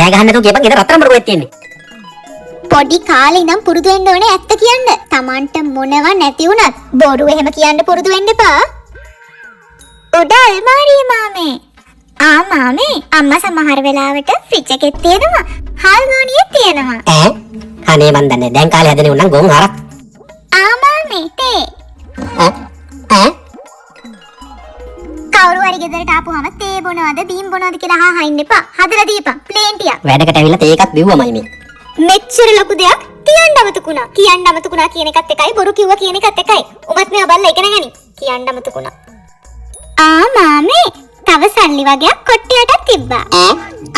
කෑ ගහන්න නැතුව කියපන් ගෙදර රත්තරන් බඩුවක් තියෙන්නේ. පොඩි කාලේ ඉඳන් පුරුදු වෙන්න ඕනේ ඇත්ත කියන්න. Tamanට මොනව නැති වුණත් බොරු එහෙම කියන්න පුරුදු වෙන්න එපා. උඩ අල්මාරියේ මාමේ. මාමේ අම්මා සමහර වෙලාවට ෆ්‍රිජ් එකේ තියෙනවා. හාල් ගෝනියේ තියෙනවා. අනේ මන් දන්නේ දැන් කාලේ හැදෙනේ උනම් ගොන් හරක්. මාමේ තේ. කවුරු හරි ගෙදරට ආපුවම තේ බොනවද බීම් බොනවද කියලා අහන්න එපා. හදලා දීපන් ප්ලේන් ටිකක්. වැඩකට ඇවිල්ලා තේ එකක් බිව්වමයි මේ. මෙච්චර ලොකු දෙයක් කියන්න අමතකුණා. කියන්න අමතකුණා කියන එකත් එකයි බොරු කිව්වා කියන එකත් එකයි. උඹත් මේව බලලා ඉගෙන ගනි. කියන්න අමතකුණා. මාමේ තව සල්ලි වගේක් කොට්ටියටත් තිබ්බා.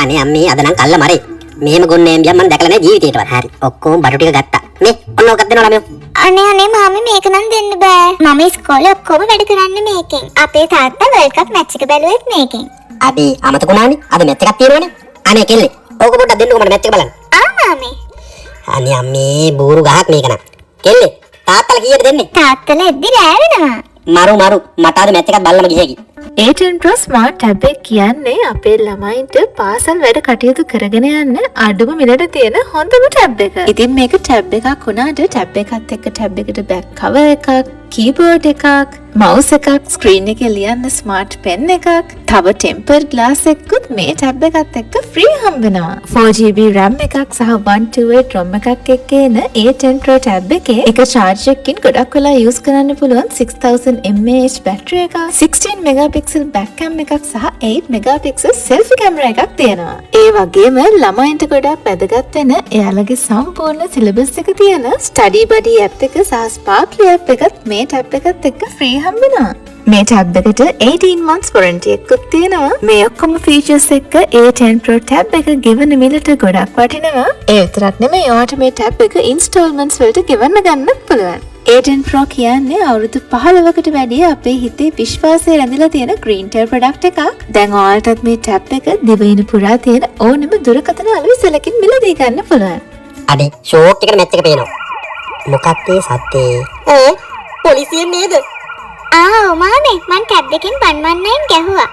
අනේ අම්මේ අද නම් කල්ල මරේ. මෙහෙම ගොන්නේ එම්බියක් මම දැකලා නැහැ ජීවිතේටවත්. හරි. ඔක්කොම බඩු ටික ගත්තා. මේ ඔන්න ඔකක් දෙනවා ළමයෝ. අනේ මාමේ මේක නම් දෙන්න බෑ. මම ඉස්කෝලේ ඔක්කොම වැඩ කරන්නේ මේකෙන්. අපේ තාත්තා වර්ල්ඩ් කප් මැච් එක බැලුවෙත් මේකෙන්. අපි අමතකුණානේ. අද මැච් එකක් තියෙනවනේ. අනේ කෙල්ලේ. ඕක පොඩ්ඩක් දෙන්නකෝ මට මැච් එක බලන්න. මාමේ. අනේ අම්මේ බూరు ගහක් මේක නම්. කෙල්ලේ තාත්තලා කීයට දෙන්නේ? තාත්තලා එද්දි රෑ වෙනවා. මරු මට අද මැච් එකක් බලන්න ගියේකි. A10 Pro Smart Tab එක කියන්නේ අපේ ළමයින්ට පාසල් වැඩ කටයුතු කරගෙන යන්න අඩුම මිලට තියෙන හොඳම ටැබ් එක. ඉතින් මේක ටැබ් එකක් වුණාට ටැබ් එකත් එක්ක ටැබ් එකට බෑක් කවර් එකක්, කීබෝඩ් එකක්, මවුස් එකක්, ස්ක්‍රීන් එකේ ලියන්න ස්මාර්ට් පෙන් එකක්, තව ටෙම්පර්ඩ් ග්ලාස් එකකුත් මේ ටැබ් එකත් එක්ක ෆ්‍රී හම්බ වෙනවා. 4GB RAM එකක් සහ 128 ROM එකක් එක්ක එන A10 Pro ටැබ් එකේ එක charge එකකින් ගොඩක් වෙලා යූස් කරන්න පුළුවන් 6000 mAh බැටරි එකක්, 16 megapixel back cam එකක් සහ 8 megapixel selfie camera එකක් තියෙනවා. ඒ වගේම ළමයින්ට ගොඩක් වැදගත් වෙන එයාලගේ සම්පූර්ණ සිලබස් එක තියෙන study buddy app එක සහ sparkly app එකත් මේ ටැබ් එකත් එක්ක ෆ්‍රී හම්බ වෙනවා. මේ ටැබ් එකට 18 months warranty එකකුත් තියෙනවා. මේ ඔක්කොම features එක්ක A10 Pro ටැබ් එක ගෙවන මිලට ගොඩක් වටිනවා. ඒ විතරක් නෙමෙයි ඔයාට මේ ටැබ් එක installments වලට ගෙවන්න ගන්නත් පුළුවන්. A10 Pro කියන්නේ අවුරුදු 15කට වැඩි අපේ හිතේ විශ්වාසය රැඳිලා තියෙන green tail product එකක්. දැන් ඔයාලටත් මේ ටැබ් එක දිවයින පුරා තියෙන ඕනෙම දුරකථන අලෙවිසලකින් මිලදී ගන්න පුළුවන්. අනේ ෂෝක් එකට මැච් එක පේනවා. මොකක්ද ඒ සත්‍යේ? පොලිසියෙන් නේද? මාමේ මං ටැබ් එකෙන් 119 ගැහුවා.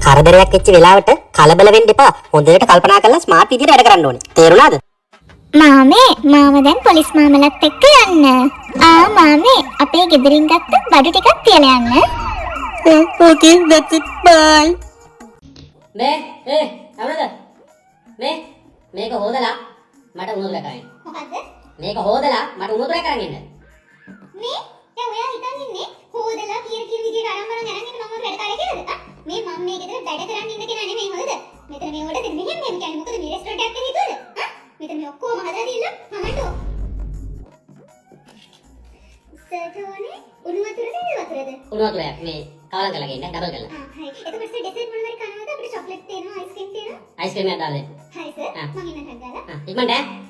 කරදරයක් වෙච්ච වෙලාවට කලබල වෙන්න එපා. හොඳට කල්පනා කරලා ස්මාර්ට් විදියට වැඩ කරන්න ඕනේ. තේරුණාද? මාමේ මාම දැන් පොලිස් මාමලත් එක්ක යන්න. මාමේ අපේ ගෙදරින් ගත්ත බඩු ටිකක් තියලා යන්න. Okay, that's it. Bye. අමරද? මේක හොදලා මට උණුදුර කරන්න. මොකද්ද? මේක හොදලා මට උණුදුර කරන්න ඉන්න. දැන් ඔයා හිතන් ඉන්නේ හොදලා කියන විදියට ආරම්භන ගණන් එක මම වැඩ කරේ කියලාද? මේ මම මේ ගෙදර වැඩ කරන් ඉන්න කෙනා නෙමෙයි හොදද? මෙතන මේ වලට මෙහෙම කියන්නේ මොකද මේ රෙස්ටොරන්ට් එකක් හිතුවද? මෙතන මේ ඔක්කොම හදලා දීලා මමට සර්ටෝනේ උණු වතුරද ඉඳ වතුරද? උණු වතුරක් මේ කවලම් කරලා ගේන්න ඩබල් කරලා. හරි. එතකොට සර් ඩෙසර්ට් මොනවද කනවද? අපිට චොක්ලට් තියෙනවා, අයිස්ක්‍රීම් තියෙනවා. අයිස්ක්‍රීම් එකක් දාන්න. හරි සර්. මම ඉන්න හන්දලා. ඉක්මනට